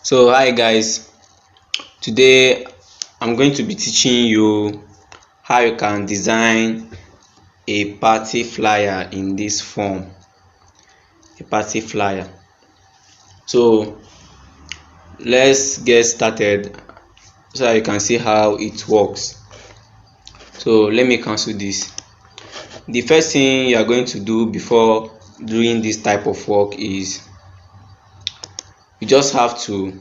So hi guys, today I'm going to be teaching you how you can design a party flyer in this form. A party flyer. So let's get started so that you can see how it works. So let me cancel this. The first thing you are going to do before doing this type of work is you just have to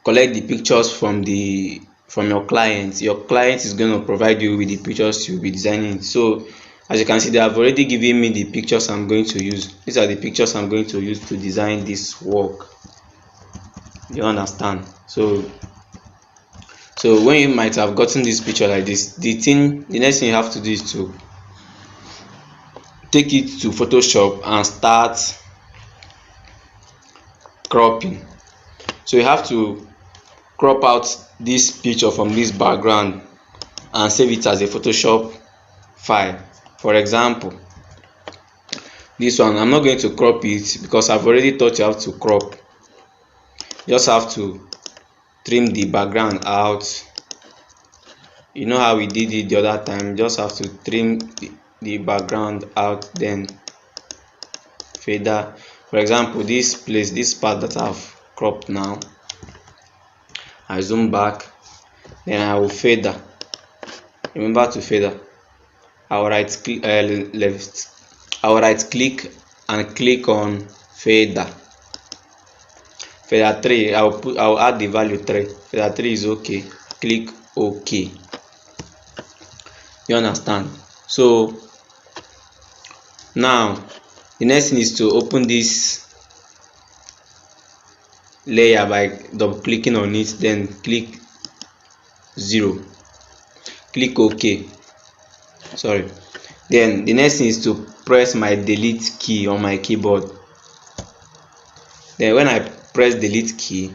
collect the pictures from your client. Your client is going to provide you with the pictures you'll be designing. So as you can see, they have already given me the pictures I'm going to use. These are the pictures I'm going to use to design this work. You understand? So when you might have gotten this picture like this, the next thing you have to do is to take it to Photoshop and start cropping. So you have to crop out this picture from this background and save it as a Photoshop file. For example, this one I'm not going to crop it because I've already taught you how to crop. You just have to trim the background out. You know how we did it the other time. Just have to trim the background out, then fader. For example, this part that I've cropped now, I zoom back, then I will fader. Remember to fader. I will right click and click on fader. Fader 3, I will add the value 3. Fader 3 is okay. Click OK. You understand? So now the next thing is to open this layer by double clicking on it, then click 0. Click OK. Sorry. Then the next thing is to press my delete key on my keyboard. Then when I press delete key,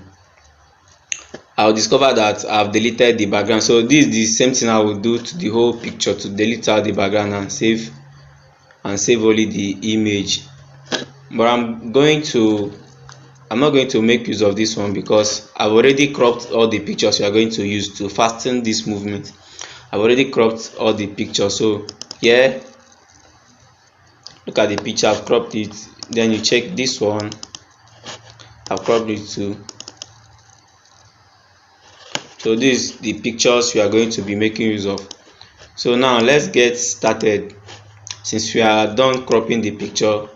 I'll discover that I've deleted the background. So this is the same thing I will do to the whole picture, to delete out the background and save only the image. But I'm not going to make use of this one because I've already cropped all the pictures we are going to use to fasten this movement. I've already cropped all the pictures. So here, look at the picture, I've cropped it. Then you check this one, I've cropped it too. So this is the pictures we are going to be making use of. So now let's get started. Since we are done cropping the picture,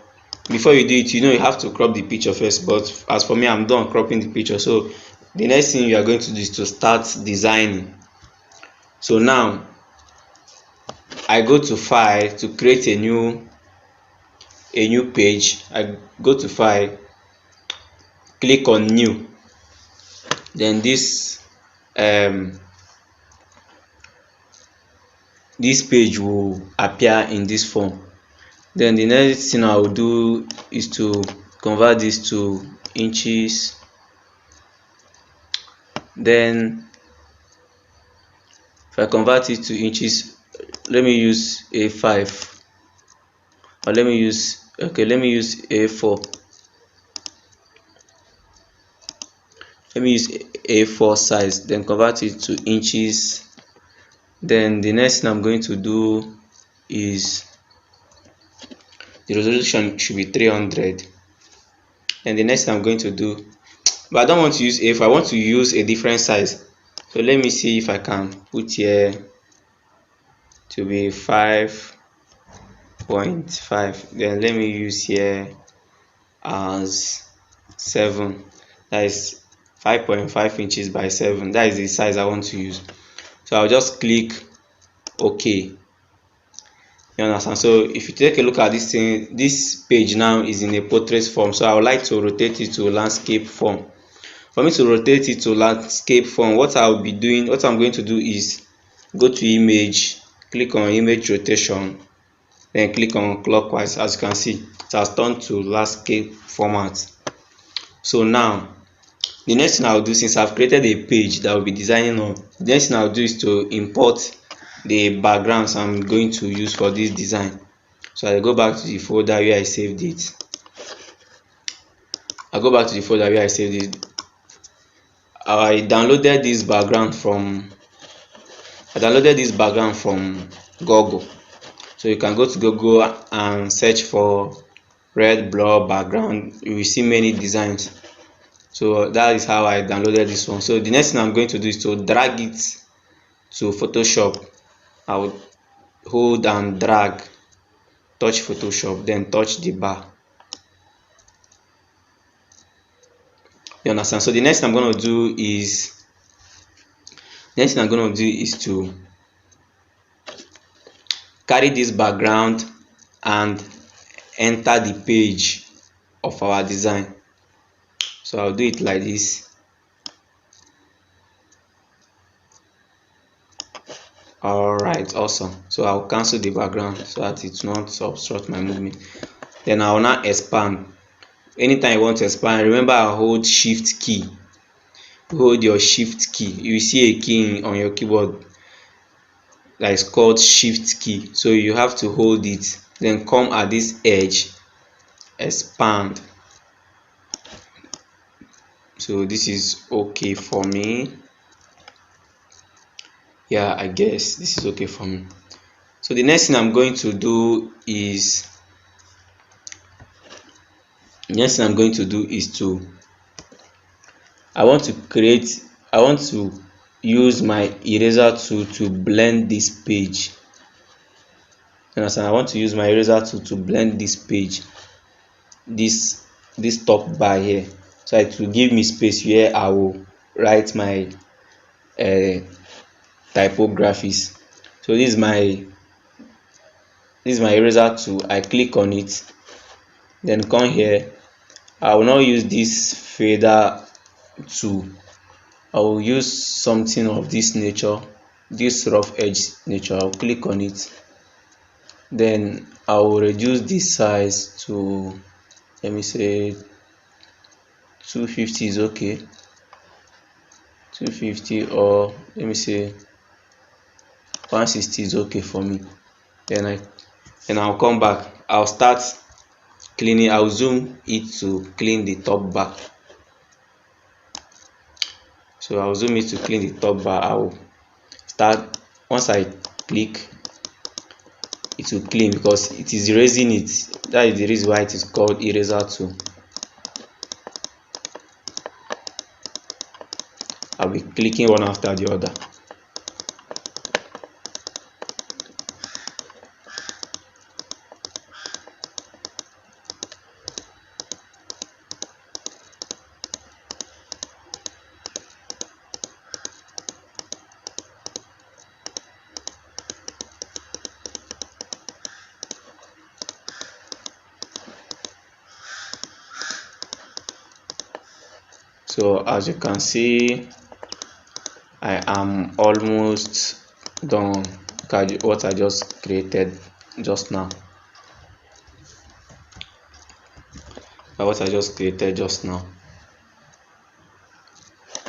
before you do it, you have to crop the picture first. But as for me, I'm done cropping the picture. So the next thing you are going to do is to start designing. So now I go to file to create a new page. I go to file, click on new, then this page will appear in this form. Then the next thing I will do is to convert this to inches. Then if I convert it to inches, let me use A5, or let me use A4. Let me use A4 size, then convert it to inches. Then the next thing I'm going to do is the resolution should be 300. And the next thing I'm going to do, but I don't want to use A4, I want to use a different size. So let me see if I can put here to be 5.5. Then let me use here as 7. That is 5.5 inches by 7. That is the size I want to use. So I'll just click OK. You understand? So if you take a look at this thing, this page now is in a portrait form. So I would like to rotate it to landscape form. For me to rotate it to landscape form, what I'm going to do is go to image, click on image rotation, then click on clockwise. As you can see, it has turned to landscape format. So now the next thing I'll do, since I've created a page that I'll be designing on, the next thing I'll do is to import the backgrounds I'm going to use for this design. So I go back to the folder where I saved it. I go back to the folder where I saved it. I downloaded this background from Google. So you can go to Google and search for red blur background. You will see many designs. So that is how I downloaded this one. So the next thing I'm going to do is to drag it to Photoshop. I will hold and drag, touch Photoshop, then touch the bar. You understand? So the next thing I'm going to do is to carry this background and enter the page of our design. So I'll do it like this. Alright, awesome. So I'll cancel the background so that it will not obstruct my movement. Then I will now expand. Anytime you want to expand, remember I hold shift key. Hold your shift key. You see a key on your keyboard that is called shift key. So you have to hold it. Then come at this edge, expand. So this is okay for me. Yeah, I guess this is okay for me. So the next thing I'm going to do is to I want to use my eraser tool to blend this page. Understand? I want to use my eraser tool to blend this page, this top bar here, so it will give me space where I will write my typographies. So this is my eraser tool. I click on it, then come here. I will not use this fader tool. I will use something of this nature, this rough edge nature. I'll click on it, then I will reduce this size to, let me say 250 is okay. 250, or let me say 160 is okay for me. Then I'll come back. I'll start cleaning. I'll zoom it to clean the top bar. So I'll zoom it to clean the top bar. I will start, once I click, it will clean because it is erasing it. That is the reason why it is called eraser tool. I'll be clicking one after the other. So as you can see, I am almost done what I just created just now.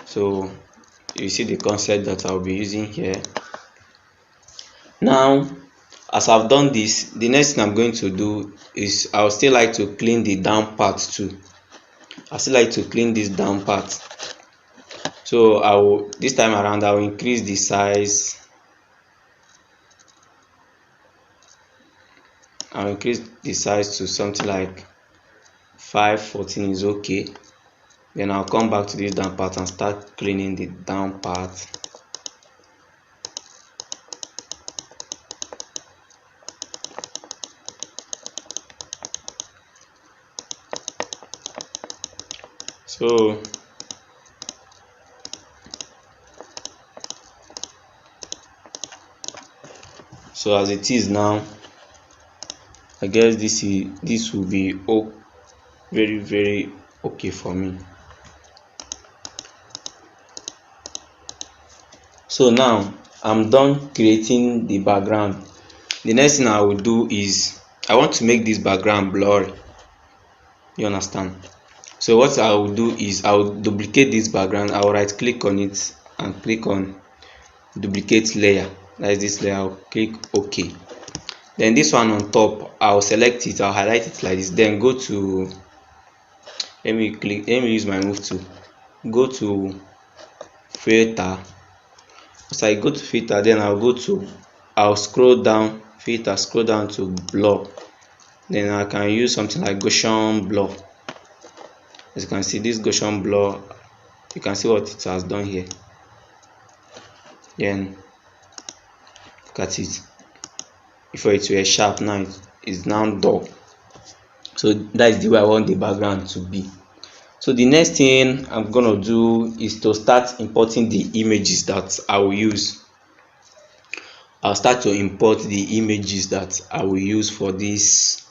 So you see the concept that I'll be using here. Now, as I've done this, the next thing I'm going to do is I'll still like to clean the down part too. I still like to clean this down part. So this time around I will increase the size. I'll increase the size to something like 514 is okay. Then I'll come back to this down part and start cleaning the down part. So as it is now, I guess this will be very, very okay for me. So now I'm done creating the background. The next thing I will do is I want to make this background blurry. You understand? So what I will do is I will duplicate this background. I will right click on it and click on duplicate layer. That is this layer. I'll click OK. Then this one on top, I'll select it, I'll highlight it like this, then go to let me use my move tool, go to filter. As I go to filter, then I'll scroll down, filter, scroll down to blur. Then I can use something like Gaussian blur. As you can see, this Gaussian blur, you can see what it has done here. Then look at it. Before it were sharp, now it is now dull. So that is the way I want the background to be. So the next thing I'm gonna do is to start importing the images that I will use. I'll start to import the images that I will use for this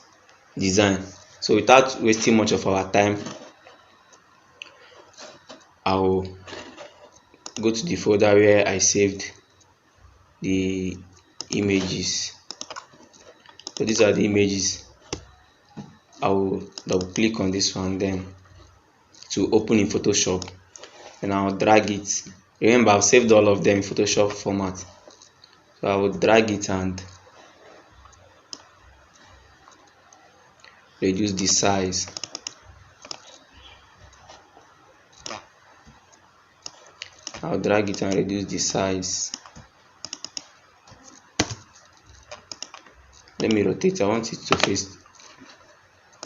design. So without wasting much of our time, I'll go to the folder where I saved the images. So these are the images. I will double click on this one, then to open in Photoshop, and I'll drag it. Remember, I've saved all of them in Photoshop format. So I will drag it and reduce the size. I'll drag it and reduce the size. Let me rotate. I want it to face.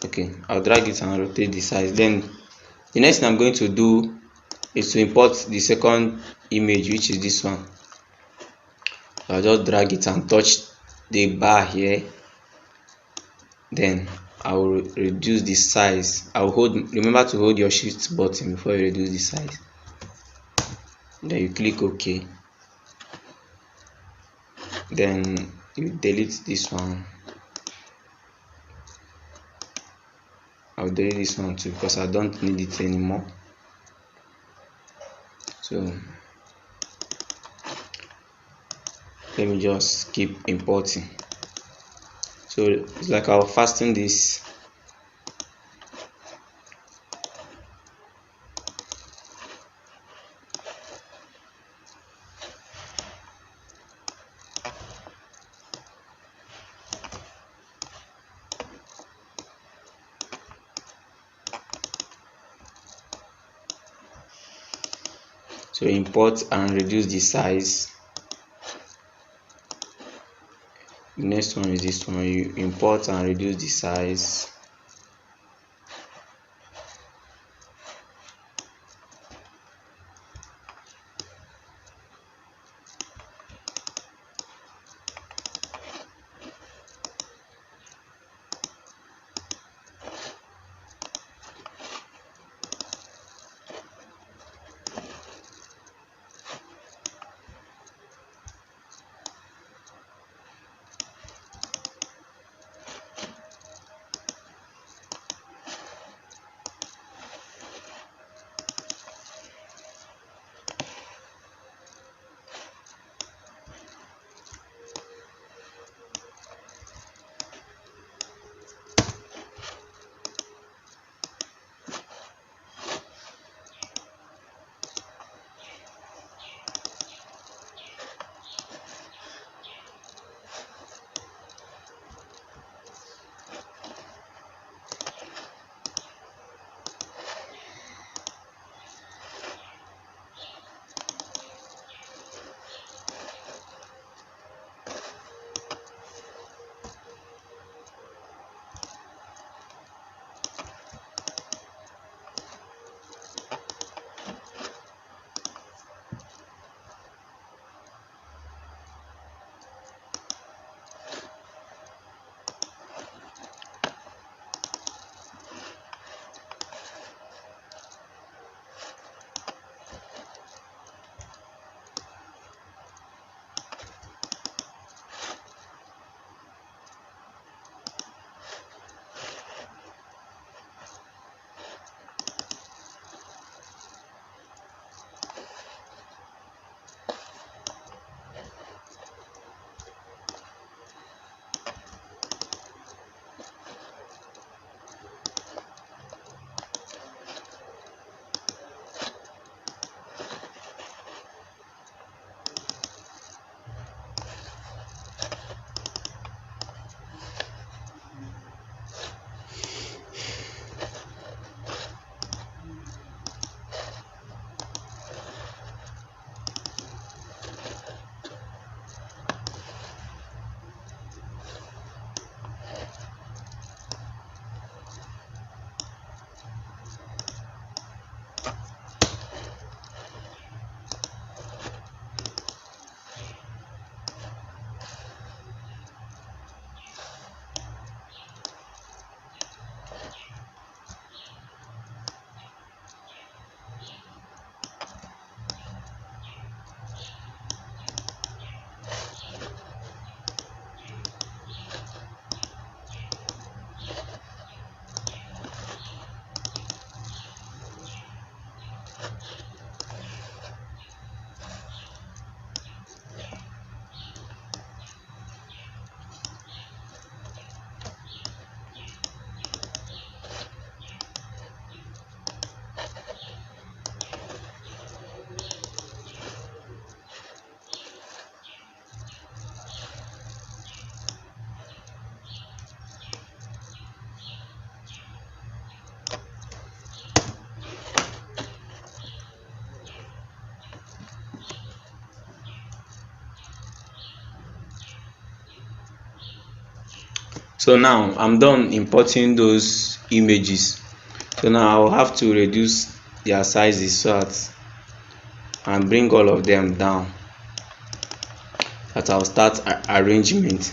Okay, I'll drag it and rotate the size. Then the next thing I'm going to do is to import the second image, which is this one. I'll just drag it and touch the bar here. Then I will reduce the size. Remember to hold your shift button before you reduce the size. Then you click OK. Then you delete this one. I'll delete this one too because I don't need it anymore. So let me just keep importing. So it's like I'll fasten this. So import and reduce the size. The next one is this one. You import and reduce the size. So now I'm done importing those images. So now I'll have to reduce their sizes so that and bring all of them down, that I'll start arrangement.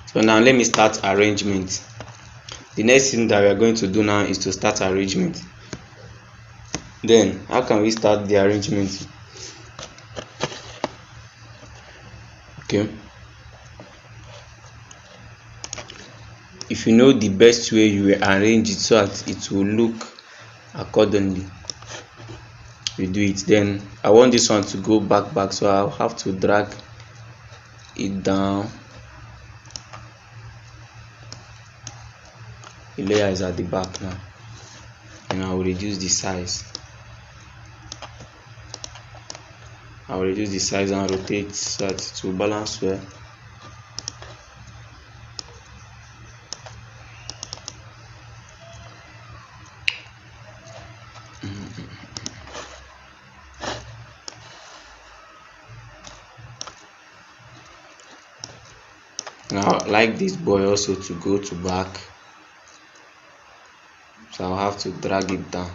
So now let me start arrangement. The next thing that we are going to do now is to start arrangement. Then how can we start the arrangement? Okay, if you know the best way you will arrange it so that it will look accordingly, you do it. Then I want this one to go back, so I'll have to drag it down. The layer is at the back now, and I will reduce the size. I will reduce the size and rotate so that it will balance well. Now I like this boy also to go to back, so I'll have to drag it down.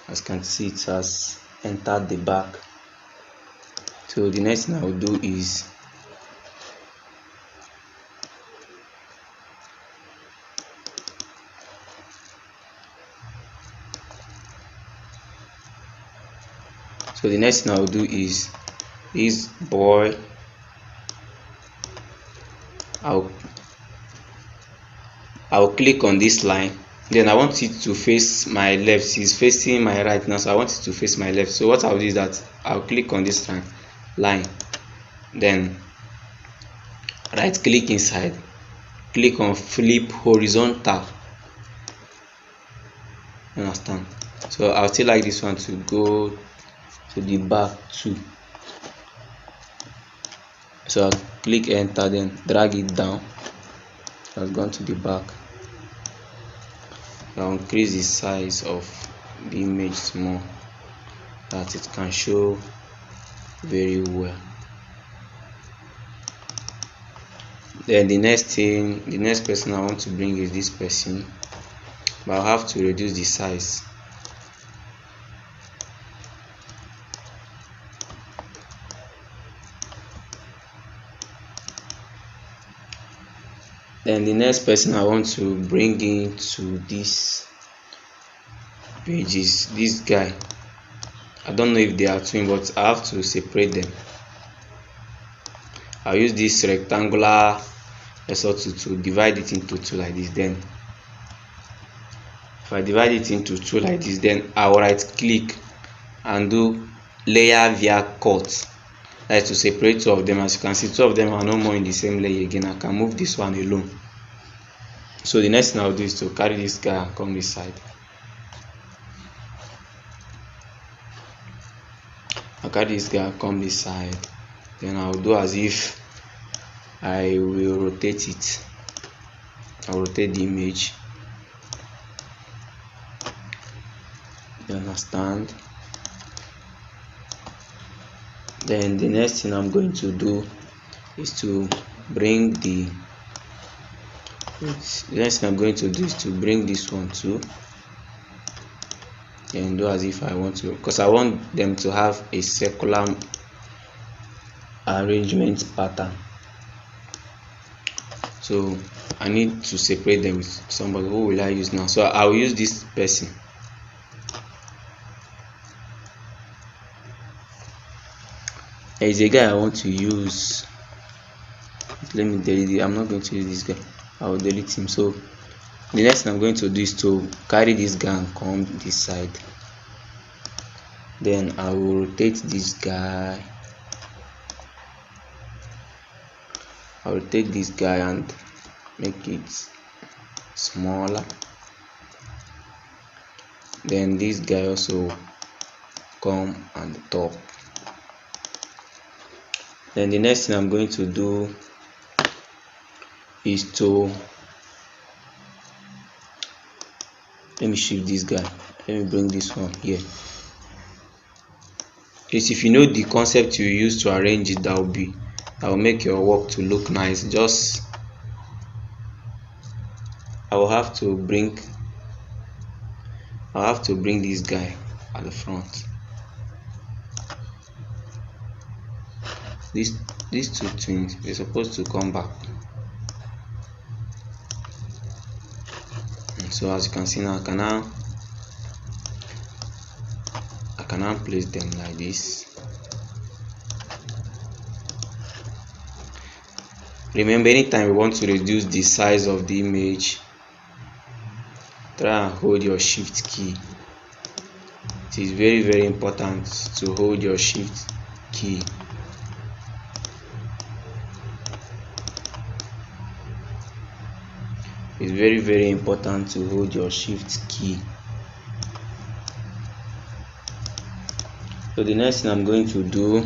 As you can see, it has entered the back. So the next thing I will do is this boy, I'll click on this line. Then I want it to face my left. It's facing my right now, so I want it to face my left. So what I'll do is that I'll click on this line, then right click inside, click on flip horizontal. Understand? So I'll still like this one to go to the back too. So I'll click enter, then drag it down. It has gone to the back. I'll increase the size of the image more that it can show very well. Then the next person I want to bring is this person, but I'll have to reduce the size. Then the next person I want to bring into this page is this guy. I don't know if they are twin, but I have to separate them. I'll use this rectangular SO2 to divide it into two like this. Then if I divide it into two like this, then I'll right click and do layer via cut. That is to separate two of them. As you can see, two of them are no more in the same layer again. I can move this one alone. So the next thing I'll do is to carry this guy and come this side. I'll carry this guy and come this side. Then I'll do as if I will rotate it. I'll rotate the image. You understand? Then the next thing I'm going to do is to bring this one too, and do as if I want to, because I want them to have a circular arrangement pattern. So I need to separate them with somebody. Who will I use now? So I will use this person. There is a guy I want to use. Let me delete it. I'm not going to use this guy. I will delete him. So the next thing I'm going to do is to carry this guy and come this side. Then I will rotate this guy. I will take this guy and make it smaller. Then this guy also come on the top. Then the next thing I'm going to do is to let me shift this guy, let me bring this one here. Please, if you know the concept you use to arrange it, that will make your work to look nice. Just I will have to bring this guy at the front. These two things, they're supposed to come back. So as you can see now, I can now place them like this. Remember, anytime you want to reduce the size of the image, try and hold your shift key. It is very, very important to hold your shift key. It's very, very important to hold your shift key. So the next thing I'm going to do,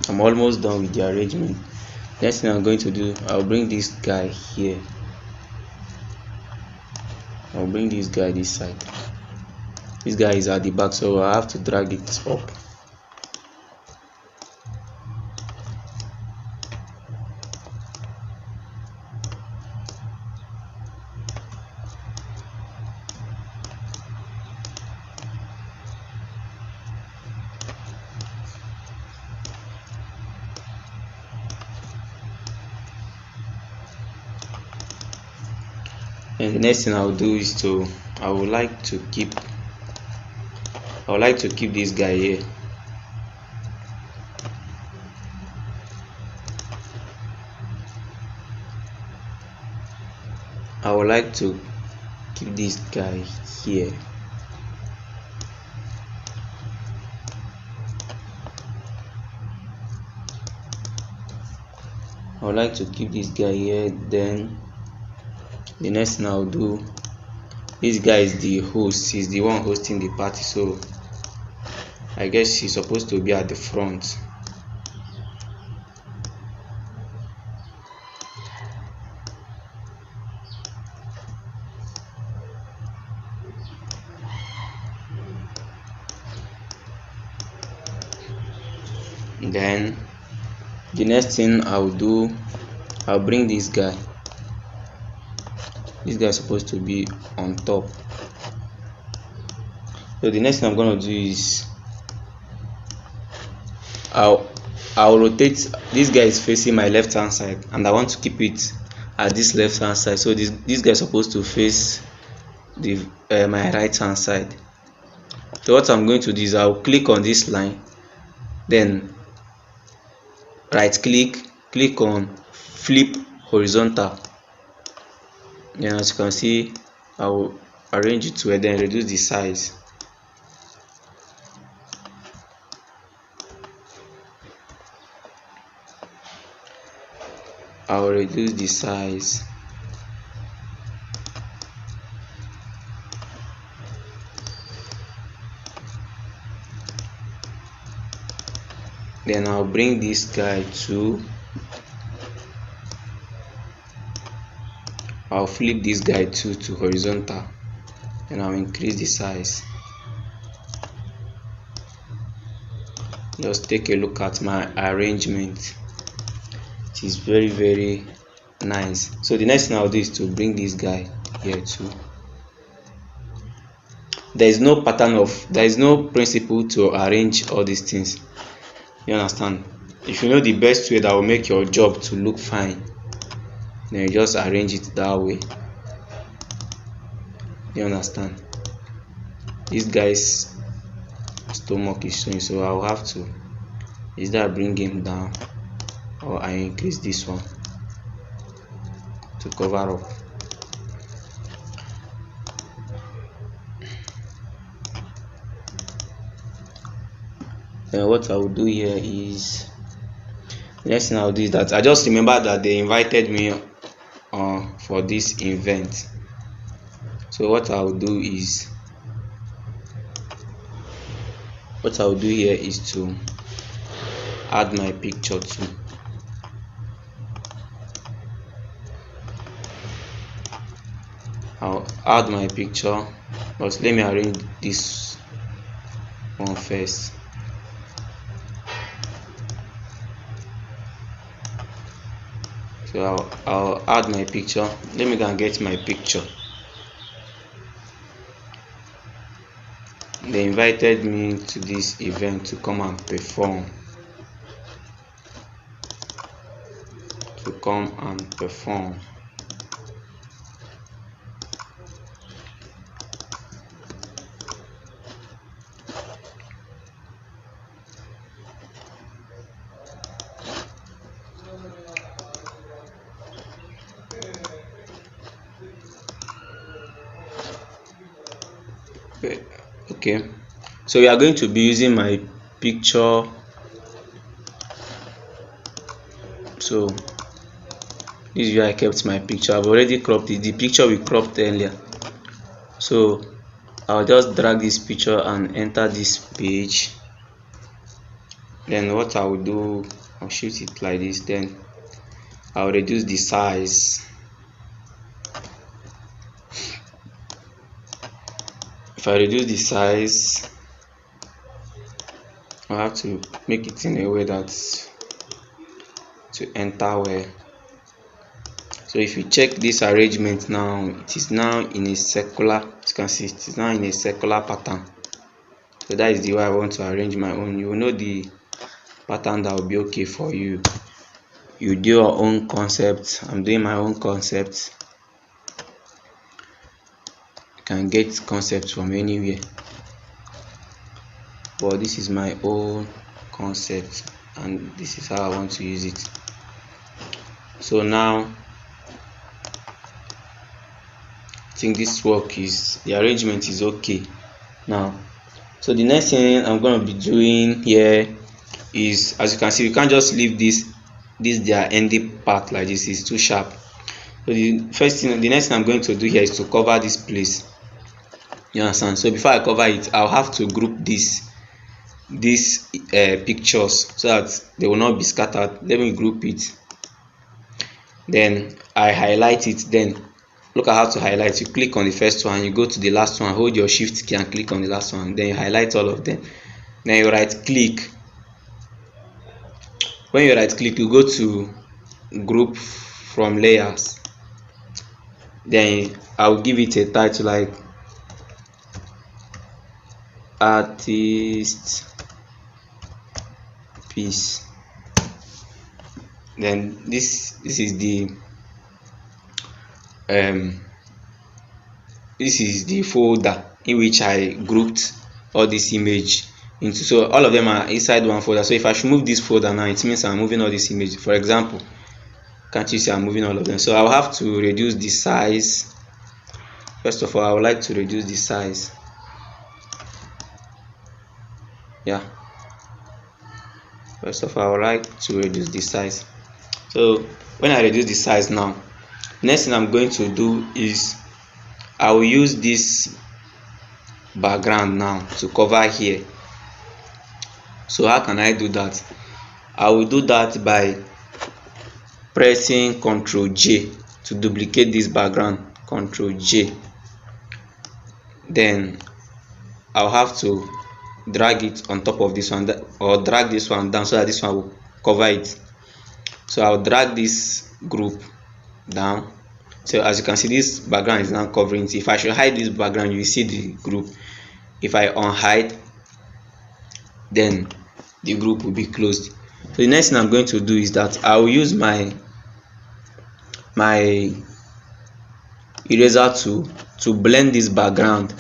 I'm almost done with the arrangement. Next thing I'm going to do, I'll bring this guy here. I'll bring this guy this side. This guy is at the back, so I have to drag it up. And the next thing I'll do is I would like to keep this guy here. I would like to keep this guy here. I would like to keep this guy here. Then the next thing I'll do, this guy is the host, he's the one hosting the party, so I guess he's supposed to be at the front. Then the next thing I'll do, I'll bring this guy. This guy is supposed to be on top. So the next thing I'm going to do is I'll rotate. This guy is facing my left hand side, and I want to keep it at this left hand side. So this guy is supposed to face my right hand side. So what I'm going to do is I'll click on this line, then right click on flip horizontal. Then as you can see, I will arrange it to and then reduce the size. I will reduce the size. Then I'll bring this guy to, I'll flip this guy to horizontal, and I'll increase the size. Just take a look at my arrangement. It is very, very nice. So the next thing I'll do is to bring this guy here too. There is no principle to arrange all these things. You understand? If you know the best way that will make your job to look fine, then you just arrange it that way. You understand? This guy's stomach is showing, so I'll have to either bring him down or I increase this one to cover up. Then what I will do here is, the next thing I'll do is that I just remember that they invited me for this event. So what I'll do here is to add my picture too. I'll add my picture but let me arrange this one first. So I'll add my picture. Let me go and get my picture. They invited me to this event to come and perform. Okay, so we are going to be using my picture. So this is where I kept my picture. I've already cropped it. The picture we cropped earlier. So I'll just drag this picture and enter this page. Then what I will do, I'll shift it like this. Then I'll reduce the size. If I reduce the size, I have to make it in a way that to enter well. So if you check this arrangement now, it is now in a circular. As you can see, it is now in a circular pattern. So that is the way I want to arrange my own. You will know the pattern that will be okay for you. You do your own concept. I'm doing my own concept. You can get concepts from anywhere, but this is my own concept and this is how I want to use it. So now I think this work is, the arrangement is okay now. So the next thing I'm going to be doing here is, as you can see, you can't just leave this their ending part like this. Is too sharp. So the next thing I'm going to do here is to cover this place. You understand? So before I cover it, I'll have to group these pictures so that they will not be scattered. Let me group it. Then I highlight it. Then look at how to highlight. You click on the first one, you go to the last one, hold your shift key and click on the last one. Then you highlight all of them. Then you right click. When you right click, you go to group from layers. Then I'll give it a title like artist piece. Then this is the folder in which I grouped all this image into. So all of them are inside one folder. So if I should move this folder now, it means I'm moving all this image. For example, can't you see I'm moving all of them? So I'll have to reduce the size. First of all, I would like to reduce the size. Yeah. First of all, I would like to reduce the size. So when I reduce the size now, next thing I'm going to do is I will use this background now to cover here. So how can I do that? I will do that by pressing Ctrl J to duplicate this background. Ctrl J. Then I'll have to drag it on top of this one, or drag this one down so that this one will cover it. So I'll drag this group down. So as you can see, this background is now covering it. If I should hide this background, you will see the group. If I unhide, then the group will be closed. So the next thing I'm going to do is that I will use my eraser tool to blend this background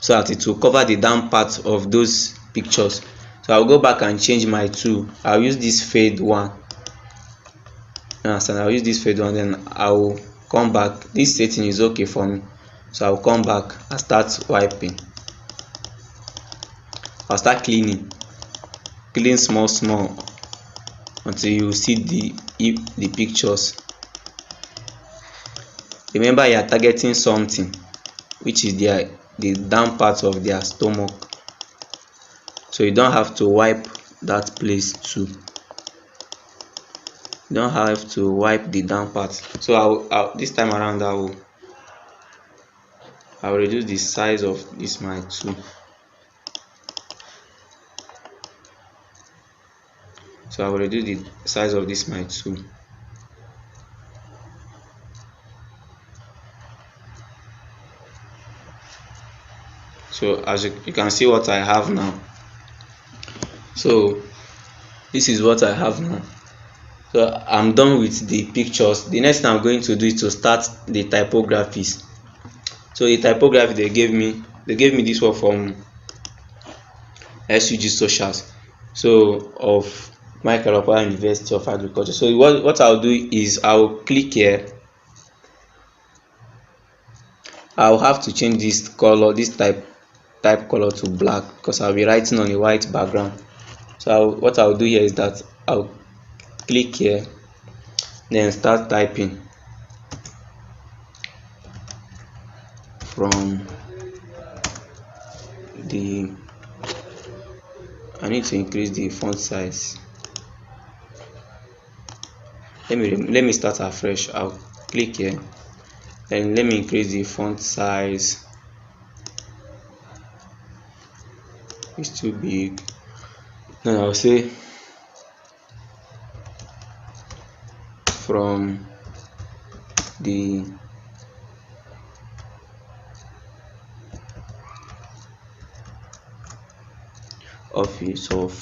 so that it will cover the down part of those pictures. So I'll go back and change my tool. I'll use this fade one. I'll use this fade one. Then I'll come back. This setting is okay for me, so I'll come back and start wiping. I'll start clean small until you see the pictures. Remember, you are targeting something which is the down part of their stomach, so you don't have to wipe that place too. You don't have to wipe the down part. So I'll this time around I'll I'll reduce the size of this my tool. So I will reduce the size of this my tool. So as you can see what I have now. So this is what I have now. So I'm done with the pictures. The next thing I'm going to do is to start the typographies. So the typography they gave me this one from SUG Socials, so of Michael Okpara University of Agriculture. So what I'll do is I'll click here. I'll have to change this color, this type color to black, because I'll be writing on a white background. So what I'll do here is that I'll click here, then start typing from the, I need to increase the font size. Let me start afresh. I'll click here, then let me increase the font size. It's too big. Then I'll say from the office of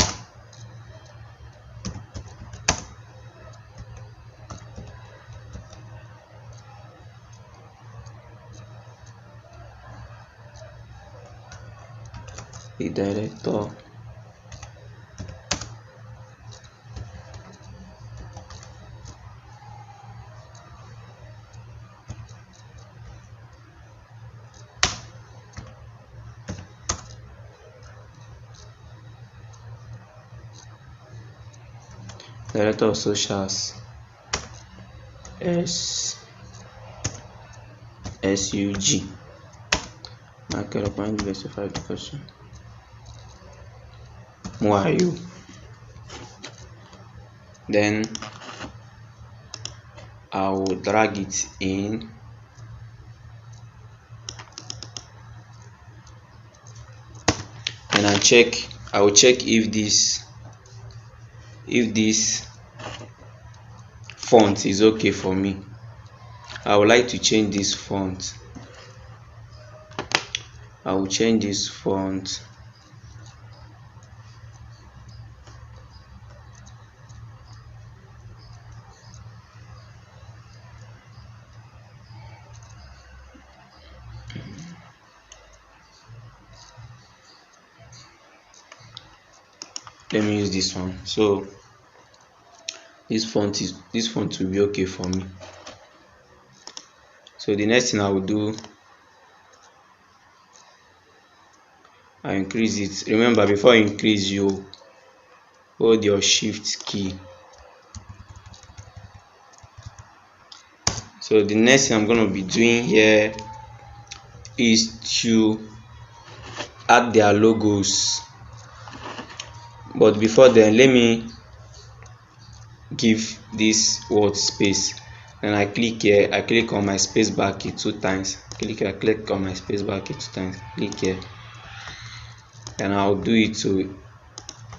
the director of socials, SUG, Michael Okpara University of Agriculture. Mwayu. Then I will drag it in. And I will check if this font is okay for me. I would like to change this font. I will change this font. Let me use this one. So this font will be okay for me. So the next thing I will do, I increase it. Remember, before you increase, you hold your shift key. So the next thing I'm going to be doing here is to add their logos. But before then, let me give this word space. Then I click here, I click on my space bar key 2 times. Click on my space bar key 2 times. Click here. And I'll do it to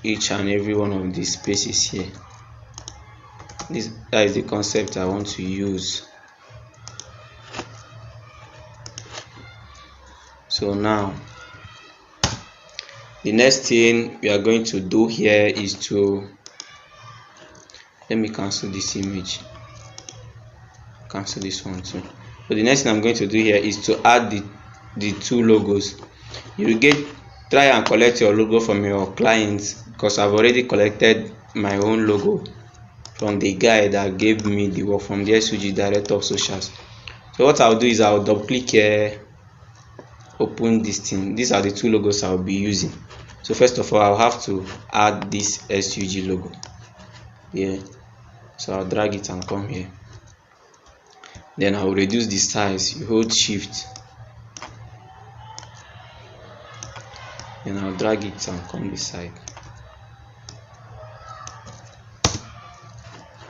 each and every one of these spaces here. That is the concept I want to use. So now the next thing we are going to do here is to, let me cancel this image, cancel this one too. So the next thing I'm going to do here is to add the 2 logos. You try and collect your logo from your clients, because I've already collected my own logo from the guy that gave me the work, from the SUG Director of Socials. So what I'll do is I'll double click here, open this thing. These are the 2 logos I'll be using. So first of all, I'll have to add this SUG logo here. So I'll drag it and come here. Then I'll reduce the size. You hold shift. Then I'll drag it and come this side.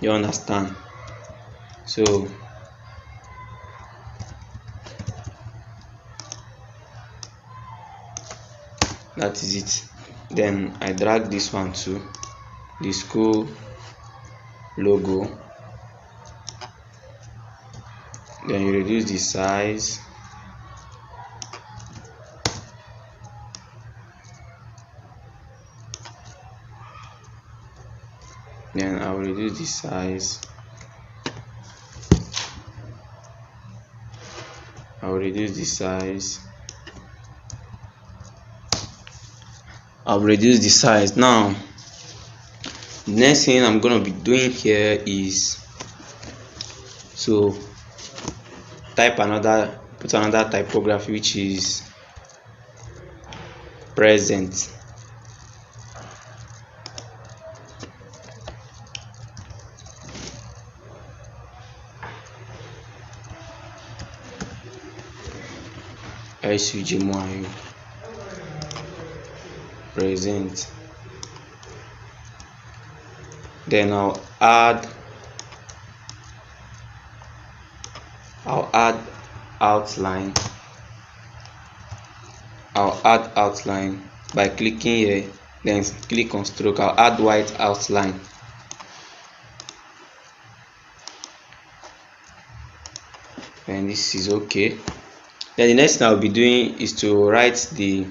You understand? So That is it. Then I drag this one to the school logo. Then you reduce the size. Then I will reduce the size. I'll reduce the size. Now the next thing I'm gonna be doing here is to put another typography, which is present. SUG present. Then I'll add outline. I'll add outline by clicking here, then click on stroke. I'll add white outline. And this is okay. Then the next thing I'll be doing is to write the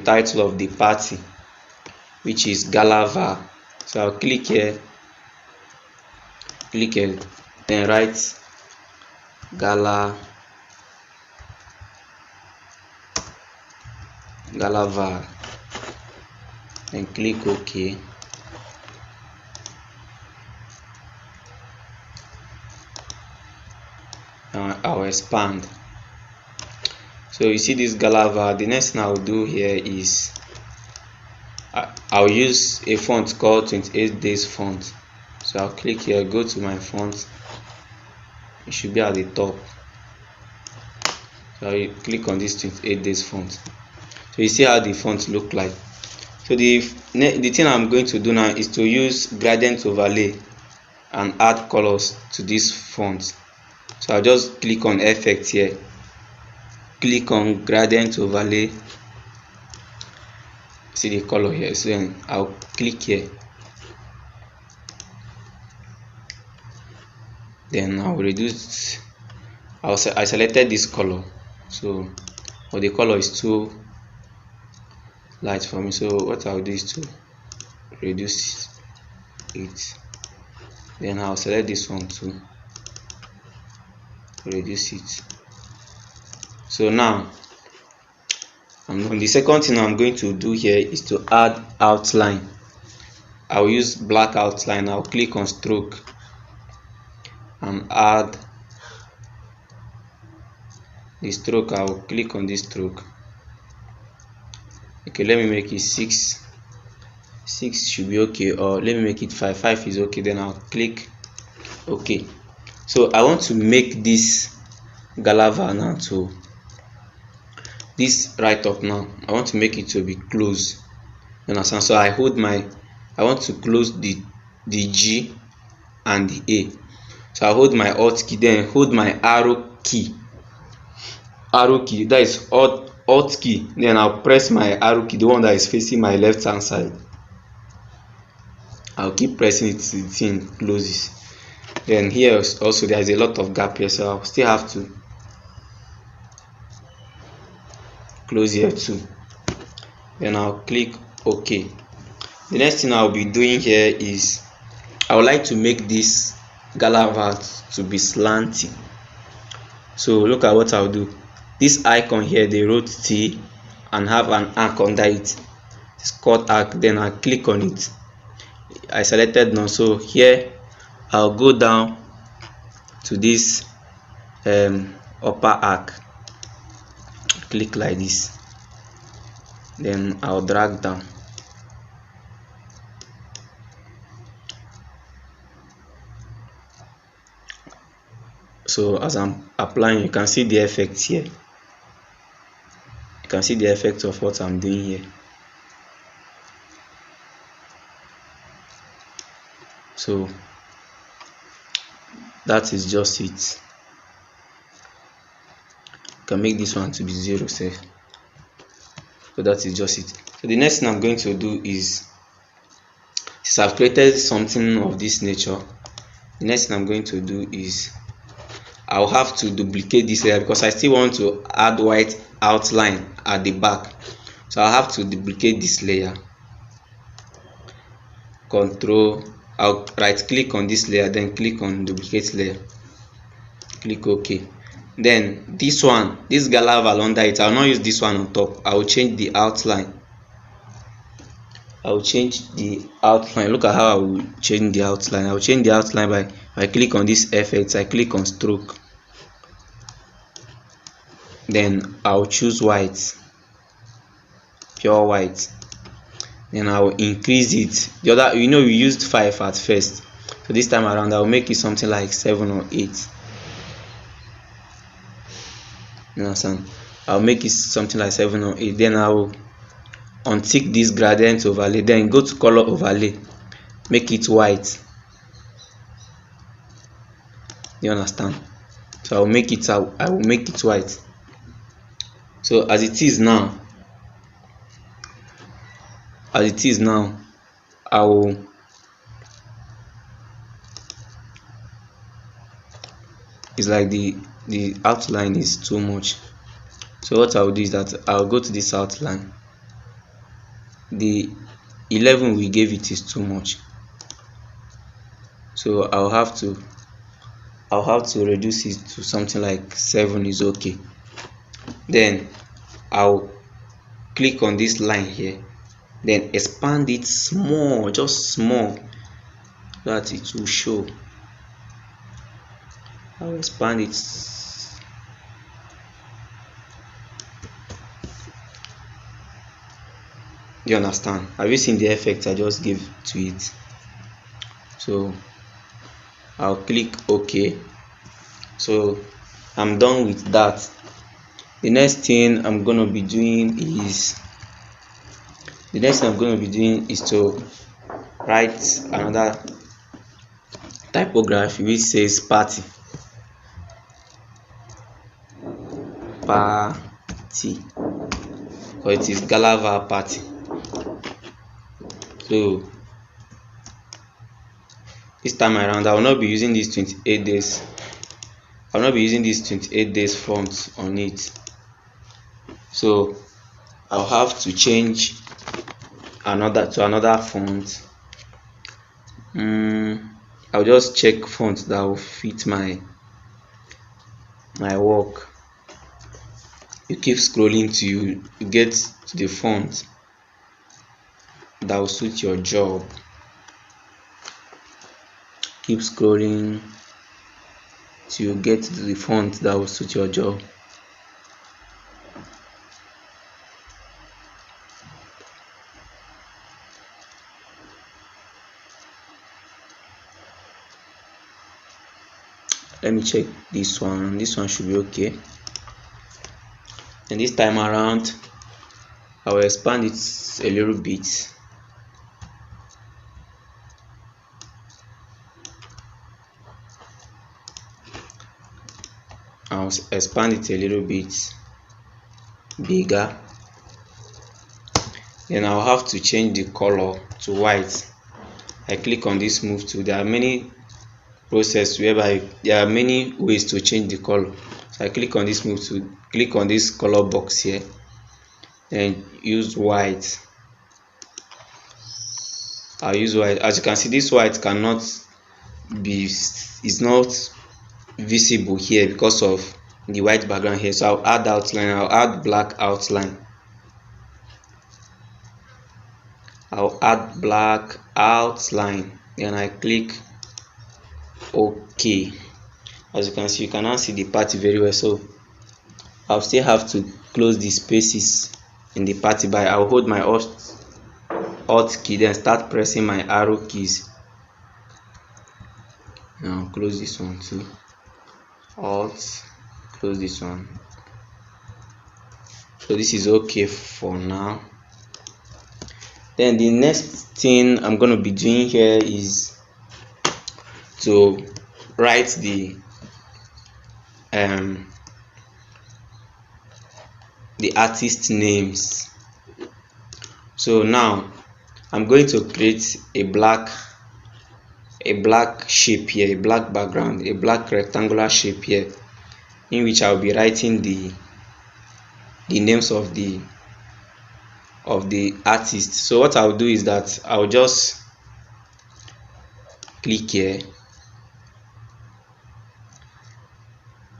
title of the party, which is Galavar. So I'll click here, then write Galavar, then click OK. Now I'll expand. So you see this Galavar. The next thing I'll do here is I'll use a font called 28 days font. So I'll click here, go to my font. It should be at the top. So I click on this 28 days font. So you see how the font look like. So the thing I'm going to do now is to use gradient overlay and add colors to this font. So I'll just click on effect here, click on gradient overlay, see the color here. So then I'll click here, then I'll reduce. I selected this color, but the color is too light for me. So what I'll do is to reduce it. Then I'll select this one to reduce it. So now the second thing I'm going to do here is to add outline. I'll use black outline. I'll click on stroke and add the stroke. I'll click on this stroke. Okay, let me make it 6 should be okay, or let me make it 5 is okay. Then I'll click OK. So I want to make this Galavar now to this right up now. I want to make it to be closed. You understand? So I want to close the G and the A. So I hold my Alt key, then hold my arrow key. That is Alt key. Then I'll press my arrow key, the one that is facing my left hand side. I'll keep pressing it till the thing closes. Then here also there is a lot of gap here, so I'll still have to close here too. Then I'll click OK. The next thing I'll be doing here is I would like to make this Galavar to be slanty. So look at what I'll do. This icon here, they wrote T and have an arc under it. It's called arc. Then I click on it. I selected none. So here I'll go down to this upper arc, click like this, then I'll drag down. So as I'm applying, you can see the effect here. You can see the effect of what I'm doing here. So that is just it. You can make this one to be 0 safe. So that is just it. So the next thing I'm going to do is, since I've created something of this nature, the next thing I'm going to do is I'll have to duplicate this layer because I still want to add white outline at the back. So I'll have to duplicate this layer. I'll right click on this layer, then click on duplicate layer, click OK. Then this one, this Galaval under it, I'll not use this one on top. I'll change the outline. Look at how I will change the outline. I'll change the outline by, if I click on this effects, I click on stroke, then I'll choose white, pure white, then I'll increase it. The other, we used 5 at first, so this time around I'll make it something like 7 or 8. You understand? I'll make it something like 7 or 8. Then I'll untick this gradient overlay, then go to color overlay, make it white. You understand? So I will make it white. So as it is now, it's like the outline is too much. So what I'll do is that I'll go to this outline. The 11 we gave it is too much, so I'll have to reduce it to something like 7 is okay. Then I'll click on this line here, then expand it small, just small, so that it will show. I'll expand it. You understand? Have you seen the effect I just gave to it? So I'll click OK. So I'm done with that. The next thing I'm going to be doing is to write another typography which says party, or it is Galaval party. So this time around I will not be using this 28 days. I will not be using this 28 days font on it. So I'll have to change another font. I'll just check font that will fit my work. You keep scrolling till you get to the font that will suit your job. Keep scrolling till you get to the font that will suit your job. Let me check this one. This one should be okay. And this time around I will expand it a little bit. I'll expand it a little bit bigger. Then I'll have to change the color to white. I click on this move tool. There are many processes whereby there are many ways to change the color. So I click on this move tool, click on this color box here, and use white. I'll use white. As you can see, this white is not visible here because of the white background here. So I'll add outline. I'll add black outline. Then I click OK. As you can see, you can now see the party very well. So I'll still have to close the spaces in the party by I'll hold my Alt key, then start pressing my arrow keys. Now close this one too. Alt, close this one. So this is okay for now. Then the next thing I'm going to be doing here is to write the artist names. So now I'm going to create a black shape here, a black background, a black rectangular shape here, in which I'll be writing the names of the artist. So what I'll do is that I'll just click here.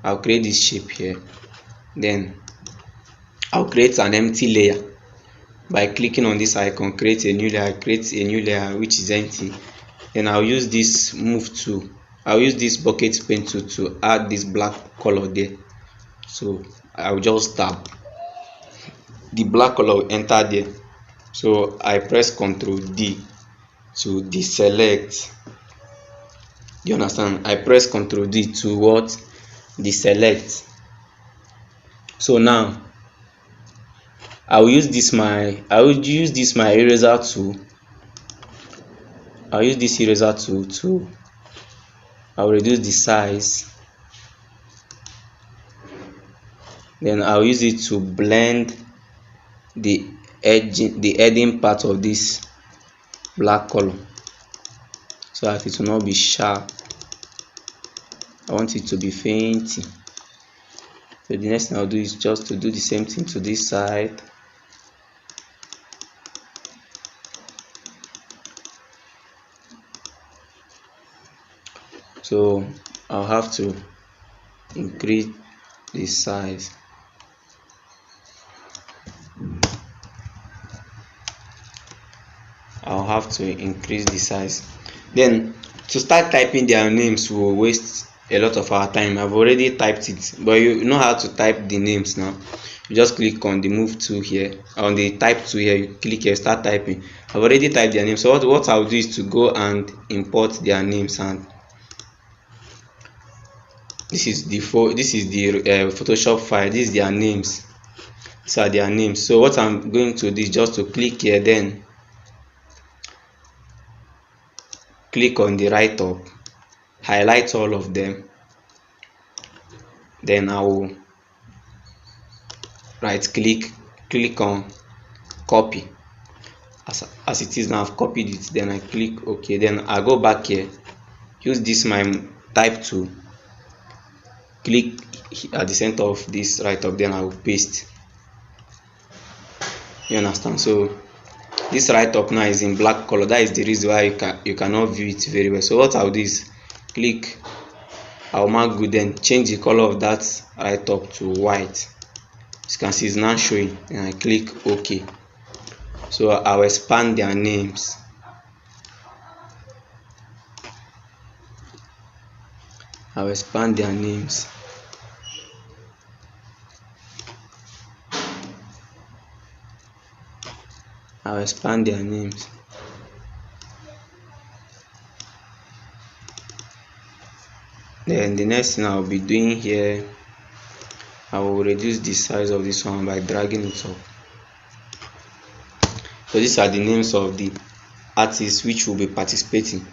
I'll create this shape here, then I'll create an empty layer by clicking on this icon, create a new layer, create a new layer which is empty. Then I'll use this move tool, I'll use this bucket pen tool to add this black color there. So I'll just tap, the black color will enter there. So I press Ctrl D to deselect. You understand? I press Ctrl D to what? Deselect. So now I will use this my eraser tool. I'll use this eraser tool to I'll reduce the size. Then I'll use it to blend the edging part of this black color, so that it will not be sharp. I want it to be faint. So the next thing I'll do is just to do the same thing to this side. So I'll have to increase the size. I'll have to increase the size. Then to start typing their names will waste a lot of our time. I've already typed it, but you know how to type the names now. You just click on the move tool here, on the type tool here, you click here, start typing. I've already typed their names. So what I'll do is to go and import their names, and this is the Photoshop file. This is their names. These are their names. So what I'm going to do is just to click here, then click on the right up, highlight all of them, then I will right click on copy. As it is now, I've copied it. Then I click OK. Then I go back here, use this my type tool, click at the center of this right up, then I will paste. You understand? So this right up now is in black color. That is the reason why you cannot view it very well. So what I'll do is click, I'll mark good, then change the color of that right up to white. As you can see, it's now showing, and I click OK. So I'll expand their names. I'll expand their names. I'll expand their names. Then the next thing I'll be doing here, I will reduce the size of this one by dragging it up. So these are the names of the artists which will be participating,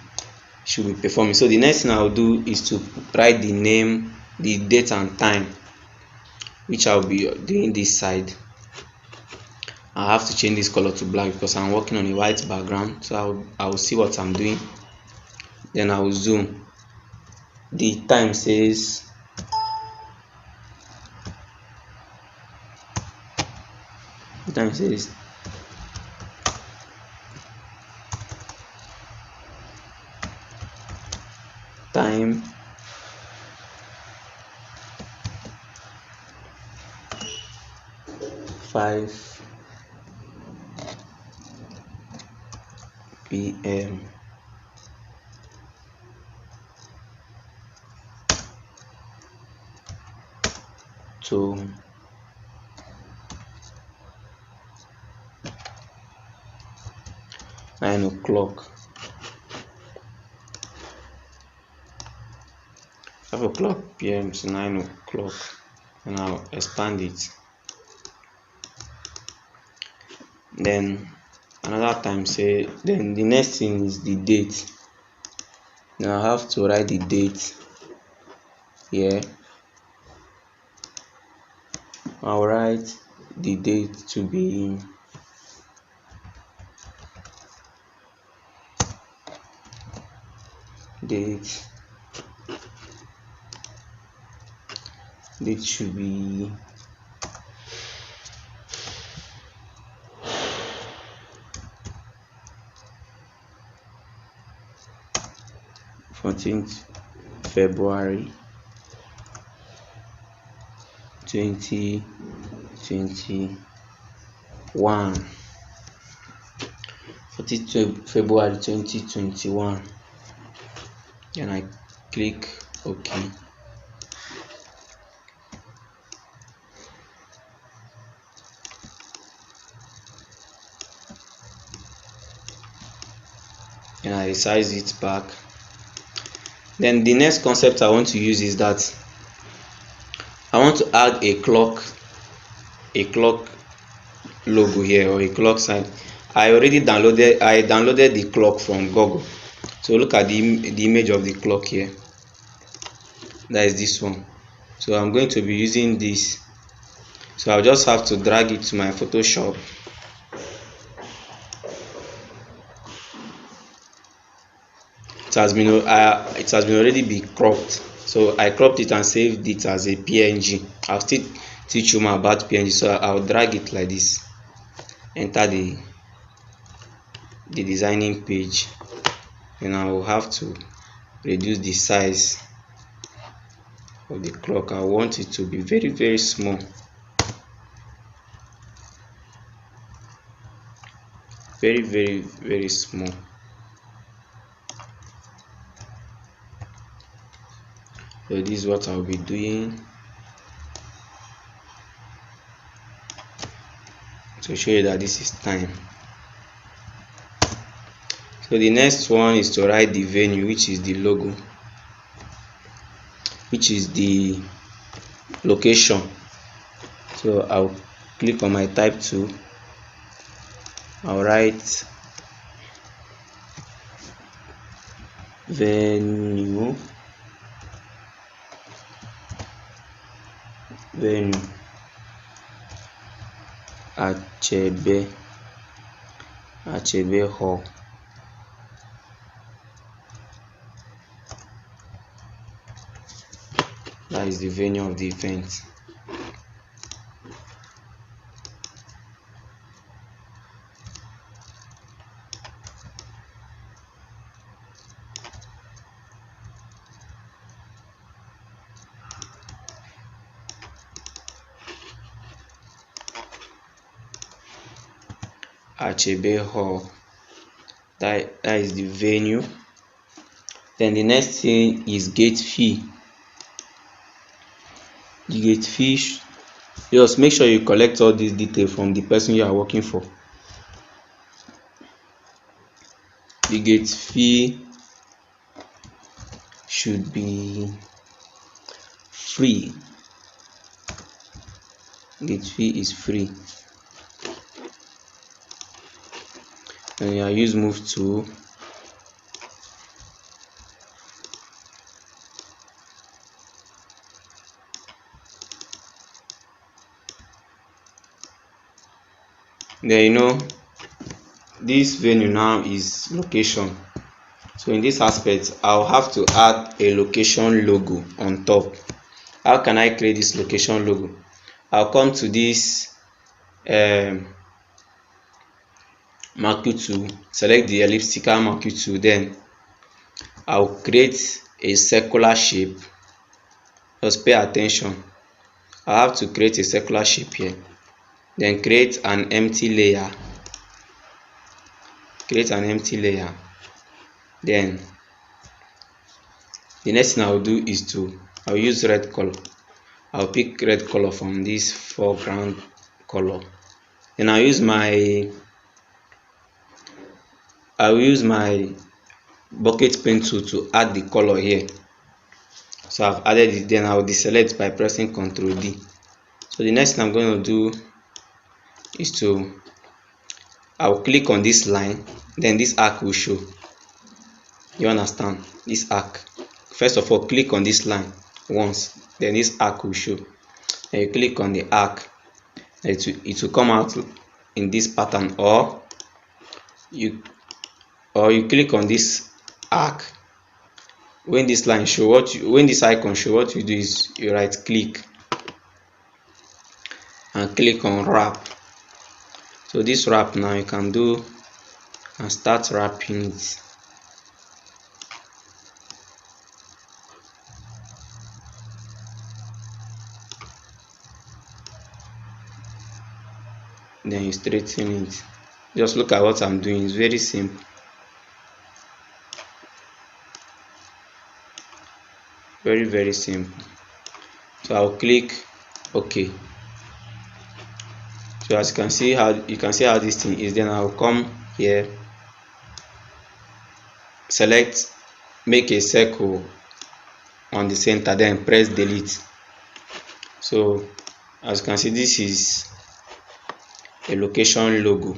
should be performing. So the next thing I'll do is to write the name, the date and time which I'll be doing this side. I have to change this color to black because I'm working on a white background. So I'll see what I'm doing. Then I will zoom. The time says the time says time 5 p.m. to 9 o'clock. 5 o'clock p.m. to 9 o'clock, and I'll expand it. Then another time say, then the next thing is the date. Now I have to write the date here. I'll write the date to be date should be 14th February 2021. 14th February 2021. And I click OK. And I resize it back. Then the next concept I want to use is that I want to add a clock logo here, or a clock sign. I downloaded the clock from Google. So look at the image of the clock here. That is this one. So I'm going to be using this. So I'll just have to drag it to my Photoshop. It has been already been cropped. So I cropped it and saved it as a PNG. I'll still teach you more about PNG. So I'll drag it like this. Enter the designing page, and I will have to reduce the size of the clock. I want it to be very, very small. Very, very, very small. So this is what I'll be doing to show you that this is time. So the next one is to write the venue, which is the logo, which is the location. So I'll click on my type tool. I'll write venue Achebe Hall. That is the venue of the event. Achebe Hall. That is the venue. Then the next thing is gate fee. The gate fee, just make sure you collect all these details from the person you are working for. The gate fee should be free. Gate fee is free. And I use move tool. Then this venue now is location. So in this aspect, I'll have to add a location logo on top. How can I create this location logo? I'll come to this marquee tool, select the elliptical marquee tool, then I'll create a circular shape. Just pay attention. I have to create a circular shape here. Then create an empty layer. Then the next thing I'll do is I'll use red color. I'll pick red color from this foreground color. Then I'll use my bucket pen tool to add the color here. So I've added it. Then I'll deselect by pressing Ctrl D. So the next thing I'm going to do is I'll click on this line, then this arc will show. You understand? This arc. First of all, click on this line once, then this arc will show. Then you click on the arc, it will come out in this pattern, or you click on this arc, when this line show, when this icon show, what you do is you right click and click on wrap. So this wrap now you can do and start wrapping it. Then you straighten it. Just look at what I'm doing, it's very simple. Very simple. So I'll click OK. So as you can see how this thing is. Then I'll come here, select, make a circle on the center, then press delete. So as you can see, this is a location logo.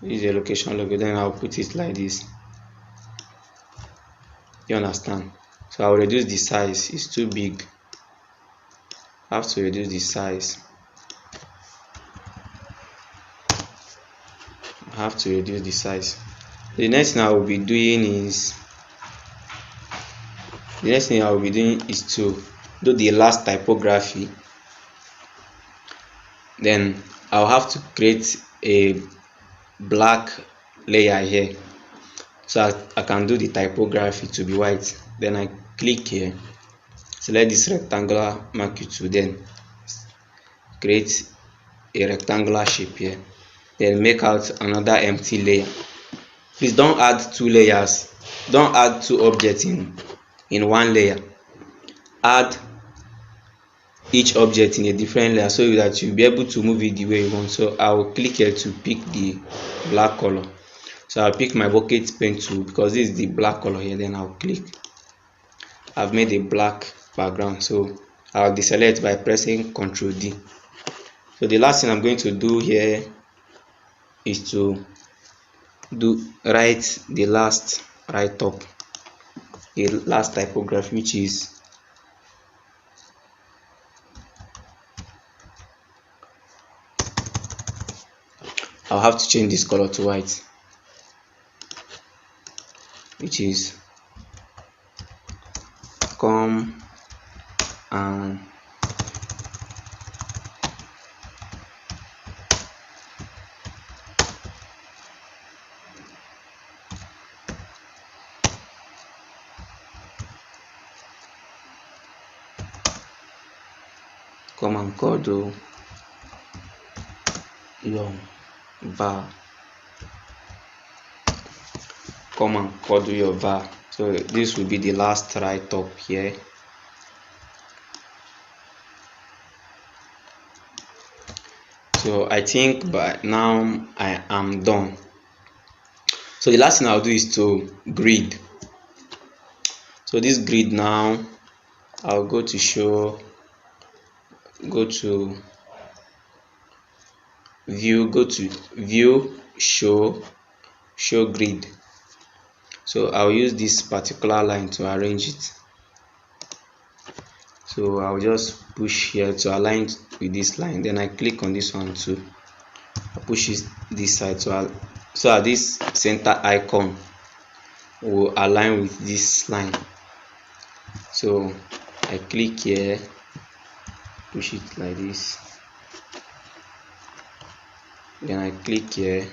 This is a location logo. Then I'll put it like this. You understand? So I'll reduce the size, it's too big. I have to reduce the size. I have to reduce the size. The next thing I will be doing is to do the last typography. Then I'll have to create a black layer here, so I can do the typography to be white. Then I click here, select this rectangular marquee tool, then create a rectangular shape here, then make out another empty layer. Please don't add two layers, don't add two objects in one layer. Add each object in a different layer so that you'll be able to move it the way you want. So I will click here to pick the black color. So I'll pick my bucket pen tool because this is the black color here. Then I'll click. I've made a black background, so I'll deselect by pressing Ctrl D. So the last thing I'm going to do here is to write the last right up, the last typography, which is I'll have to change this color to white, which is come and cuddle your var. Come and cuddle your var. So this will be the last write up here. So I think by now I am done. So the last thing I'll do is to grid. So this grid now, I'll go to view, show grid. So I'll use this particular line to arrange it. So I'll just push here to align with this line. Then I click on this one too. I push it this side so that this center icon will align with this line. So I click here, push it like this. Then I click here.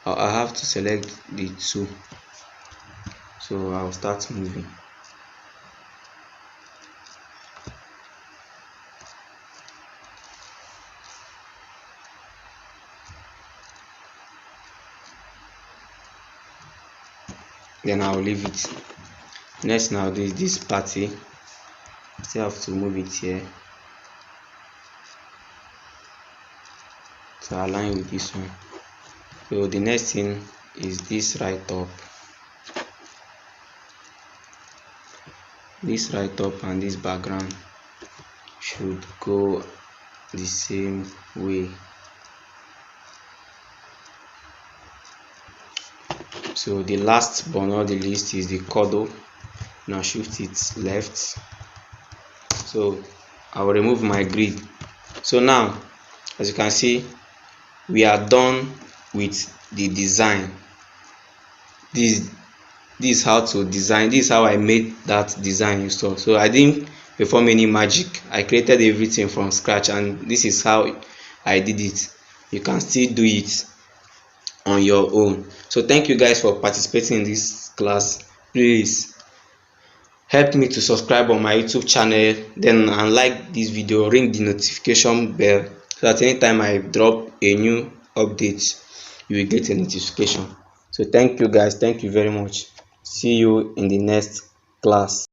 I have to select the two, so I'll start moving. Then I'll leave it. Next now do is this party. Still have to move it here to align with this one. So the next thing is this write up. This write up and this background should go the same way. So the last but not the least is the cuddle. now shift it left. So I will remove my grid. So now, as you can see, we are done with the design. This is how to design. This is how I made that design install. So I didn't perform any magic. I created everything from scratch, and this is how I did it. You can still do it on your own. So thank you guys for participating in this class. Please help me to subscribe on my YouTube channel, then and like this video, ring the notification bell, so that anytime I drop a new update, you will get a notification. So thank you guys, thank you very much. See you in the next class.